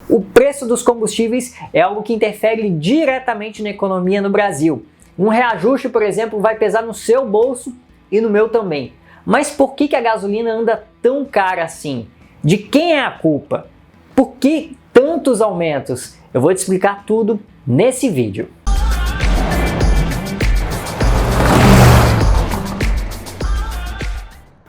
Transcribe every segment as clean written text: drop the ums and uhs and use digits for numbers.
O preço dos combustíveis é algo que interfere diretamente na economia no Brasil. Um reajuste, por exemplo, vai pesar no seu bolso e no meu também. Mas por que a gasolina anda tão cara assim? De quem é a culpa? Por que tantos aumentos? Eu vou te explicar tudo nesse vídeo.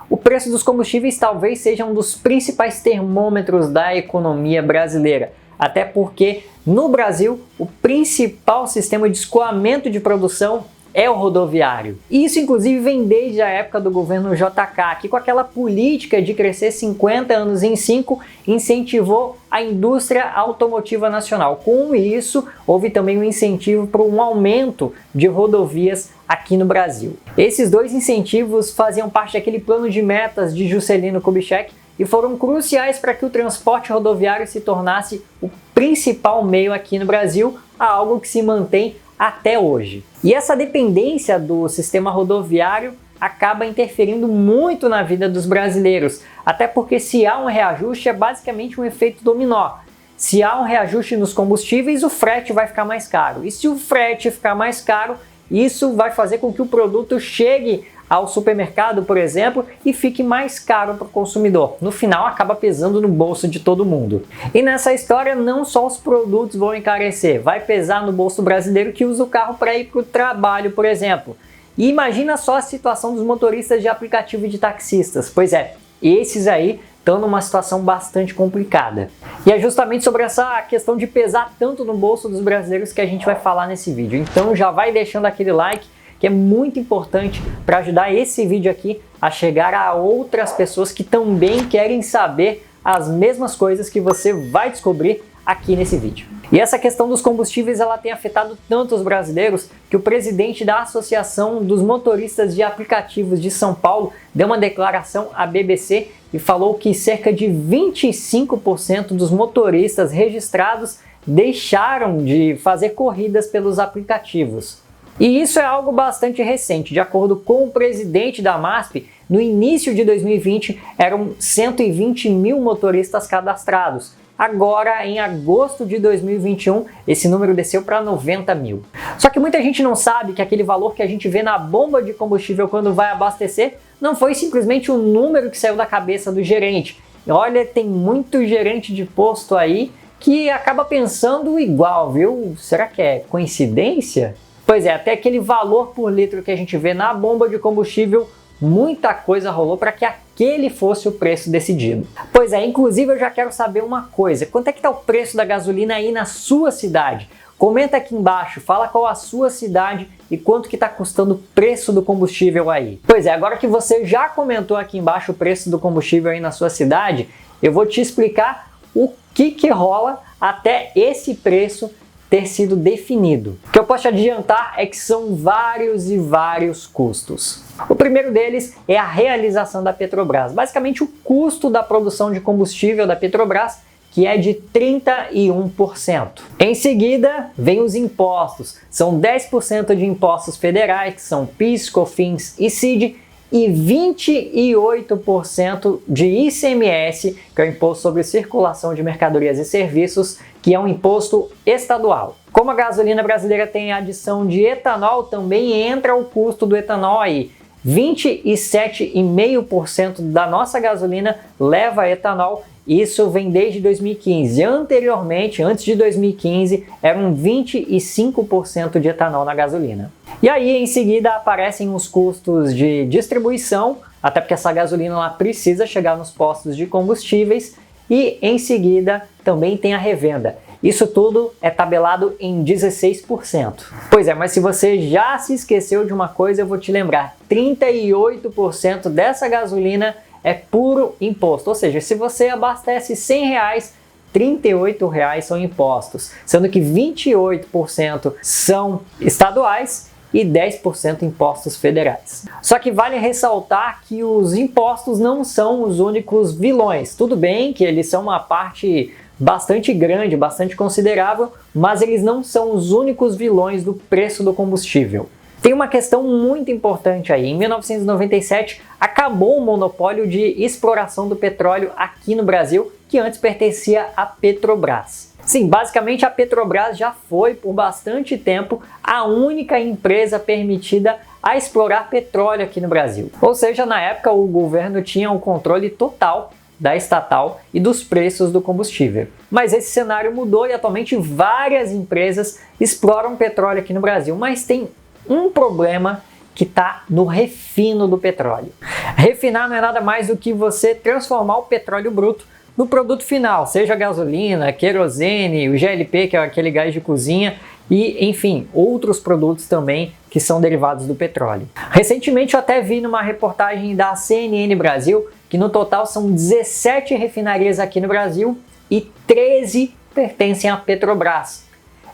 O preço dos combustíveis talvez seja um dos principais termômetros da economia brasileira, até porque no Brasil o principal sistema de escoamento de produção é o rodoviário. E isso inclusive vem desde a época do governo JK, que com aquela política de crescer 50 anos em 5, incentivou a indústria automotiva nacional. Com isso, houve também um incentivo para um aumento de rodovias aqui no Brasil. Esses dois incentivos faziam parte daquele plano de metas de Juscelino Kubitschek e foram cruciais para que o transporte rodoviário se tornasse o principal meio aqui no Brasil, algo que se mantém até hoje. E essa dependência do sistema rodoviário acaba interferindo muito na vida dos brasileiros, até porque se há um reajuste é basicamente um efeito dominó. Se há um reajuste nos combustíveis, o frete vai ficar mais caro. E se o frete ficar mais caro, isso vai fazer com que o produto chegue ao supermercado, por exemplo, e fique mais caro para o consumidor. No final, acaba pesando no bolso de todo mundo. E nessa história, não só os produtos vão encarecer, vai pesar no bolso brasileiro que usa o carro para ir para o trabalho, por exemplo. E imagina só a situação dos motoristas de aplicativo e de taxistas. Pois é, esses aí estão numa situação bastante complicada. E é justamente sobre essa questão de pesar tanto no bolso dos brasileiros que a gente vai falar nesse vídeo. Então já vai deixando aquele like, que é muito importante para ajudar esse vídeo aqui a chegar a outras pessoas que também querem saber as mesmas coisas que você vai descobrir aqui nesse vídeo. E essa questão dos combustíveis ela tem afetado tanto os brasileiros que o presidente da Associação dos Motoristas de Aplicativos de São Paulo deu uma declaração à BBC e falou que cerca de 25% dos motoristas registrados deixaram de fazer corridas pelos aplicativos. E isso é algo bastante recente. De acordo com o presidente da MASP, no início de 2020 eram 120 mil motoristas cadastrados. Agora, em agosto de 2021, esse número desceu para 90 mil. Só que muita gente não sabe que aquele valor que a gente vê na bomba de combustível quando vai abastecer não foi simplesmente um número que saiu da cabeça do gerente. Olha, tem muito gerente de posto aí que acaba pensando igual, viu? Será que é coincidência? Pois é, até aquele valor por litro que a gente vê na bomba de combustível, muita coisa rolou para que aquele fosse o preço decidido. Pois é, inclusive eu já quero saber uma coisa, quanto é que está o preço da gasolina aí na sua cidade? Comenta aqui embaixo, fala qual a sua cidade e quanto que está custando o preço do combustível aí. Pois é, agora que você já comentou aqui embaixo o preço do combustível aí na sua cidade, eu vou te explicar o que rola até esse preço ter sido definido. O que eu posso te adiantar é que são vários e vários custos. O primeiro deles é a realização da Petrobras, basicamente o custo da produção de combustível da Petrobras, que é de 31%. Em seguida, vem os impostos. São 10% de impostos federais, que são PIS, COFINS e CID, e 28% de ICMS, que é o Imposto sobre Circulação de Mercadorias e Serviços, que é um imposto estadual. Como a gasolina brasileira tem a adição de etanol, também entra o custo do etanol aí. 27,5% da nossa gasolina leva etanol. Isso vem desde 2015. Anteriormente, antes de 2015, eram 25% de etanol na gasolina. E aí, em seguida, aparecem os custos de distribuição, até porque essa gasolina ela precisa chegar nos postos de combustíveis. E, em seguida, também tem a revenda. Isso tudo é tabelado em 16%. Pois é, mas se você já se esqueceu de uma coisa, eu vou te lembrar. 38% dessa gasolina é puro imposto. Ou seja, se você abastece R$100, R$38 são impostos. Sendo que 28% são estaduais e 10% impostos federais. Só que vale ressaltar que os impostos não são os únicos vilões. Tudo bem que eles são uma parte bastante grande, bastante considerável, mas eles não são os únicos vilões do preço do combustível. Tem uma questão muito importante aí. Em 1997, acabou o monopólio de exploração do petróleo aqui no Brasil que antes pertencia à Petrobras. Sim, basicamente a Petrobras já foi por bastante tempo a única empresa permitida a explorar petróleo aqui no Brasil. Ou seja, na época o governo tinha o controle total da estatal e dos preços do combustível. Mas esse cenário mudou e atualmente várias empresas exploram petróleo aqui no Brasil, mas tem um problema que está no refino do petróleo. Refinar não é nada mais do que você transformar o petróleo bruto no produto final, seja gasolina, querosene, o GLP, que é aquele gás de cozinha, e, enfim, outros produtos também que são derivados do petróleo. Recentemente eu até vi numa reportagem da CNN Brasil que no total são 17 refinarias aqui no Brasil e 13 pertencem à Petrobras.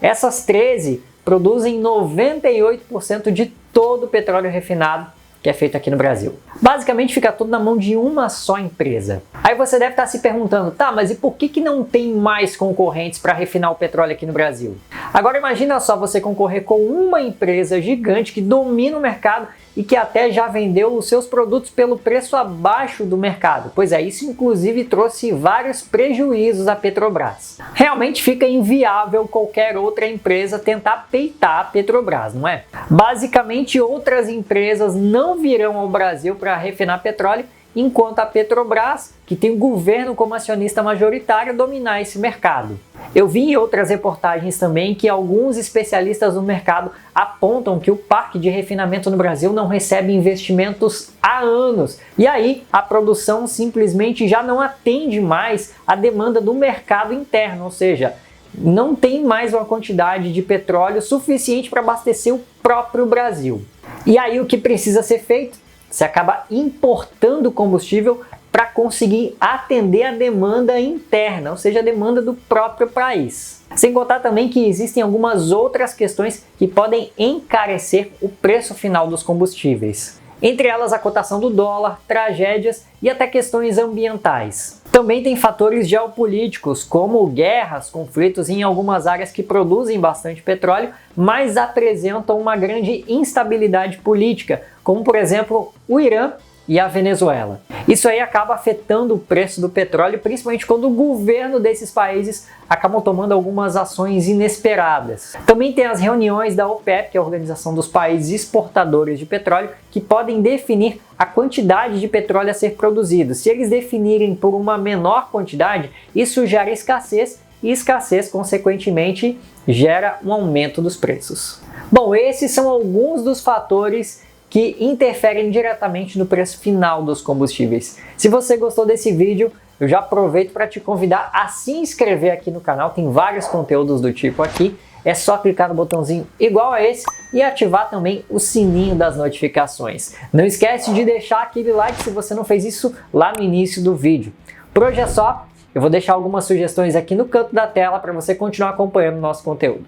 Essas 13 produzem 98% de todo o petróleo refinado que é feito aqui no Brasil. Basicamente fica tudo na mão de uma só empresa. Aí você deve estar se perguntando, tá, mas e por que não tem mais concorrentes para refinar o petróleo aqui no Brasil? Agora imagina só você concorrer com uma empresa gigante que domina o mercado e que até já vendeu os seus produtos pelo preço abaixo do mercado. Pois é, isso inclusive trouxe vários prejuízos à Petrobras. Realmente fica inviável qualquer outra empresa tentar peitar a Petrobras, não é? Basicamente, outras empresas não virão ao Brasil para refinar petróleo, enquanto a Petrobras, que tem o governo como acionista majoritário, dominar esse mercado. Eu vi em outras reportagens também que alguns especialistas no mercado apontam que o parque de refinamento no Brasil não recebe investimentos há anos. E aí a produção simplesmente já não atende mais à demanda do mercado interno, ou seja, não tem mais uma quantidade de petróleo suficiente para abastecer o próprio Brasil. E aí o que precisa ser feito? Você acaba importando combustível para conseguir atender a demanda interna, ou seja, a demanda do próprio país. Sem contar também que existem algumas outras questões que podem encarecer o preço final dos combustíveis. Entre elas a cotação do dólar, tragédias e até questões ambientais. Também tem fatores geopolíticos, como guerras, conflitos em algumas áreas que produzem bastante petróleo, mas apresentam uma grande instabilidade política, como por exemplo o Irã e a Venezuela. Isso aí acaba afetando o preço do petróleo, principalmente quando o governo desses países acabam tomando algumas ações inesperadas. Também tem as reuniões da OPEP, que é a Organização dos Países Exportadores de Petróleo, que podem definir a quantidade de petróleo a ser produzido. Se eles definirem por uma menor quantidade, isso gera escassez, e escassez, consequentemente, gera um aumento dos preços. Bom, esses são alguns dos fatores que interferem diretamente no preço final dos combustíveis. Se você gostou desse vídeo, eu já aproveito para te convidar a se inscrever aqui no canal, tem vários conteúdos do tipo aqui, é só clicar no botãozinho igual a esse e ativar também o sininho das notificações. Não esquece de deixar aquele like se você não fez isso lá no início do vídeo. Por hoje é só, eu vou deixar algumas sugestões aqui no canto da tela para você continuar acompanhando o nosso conteúdo.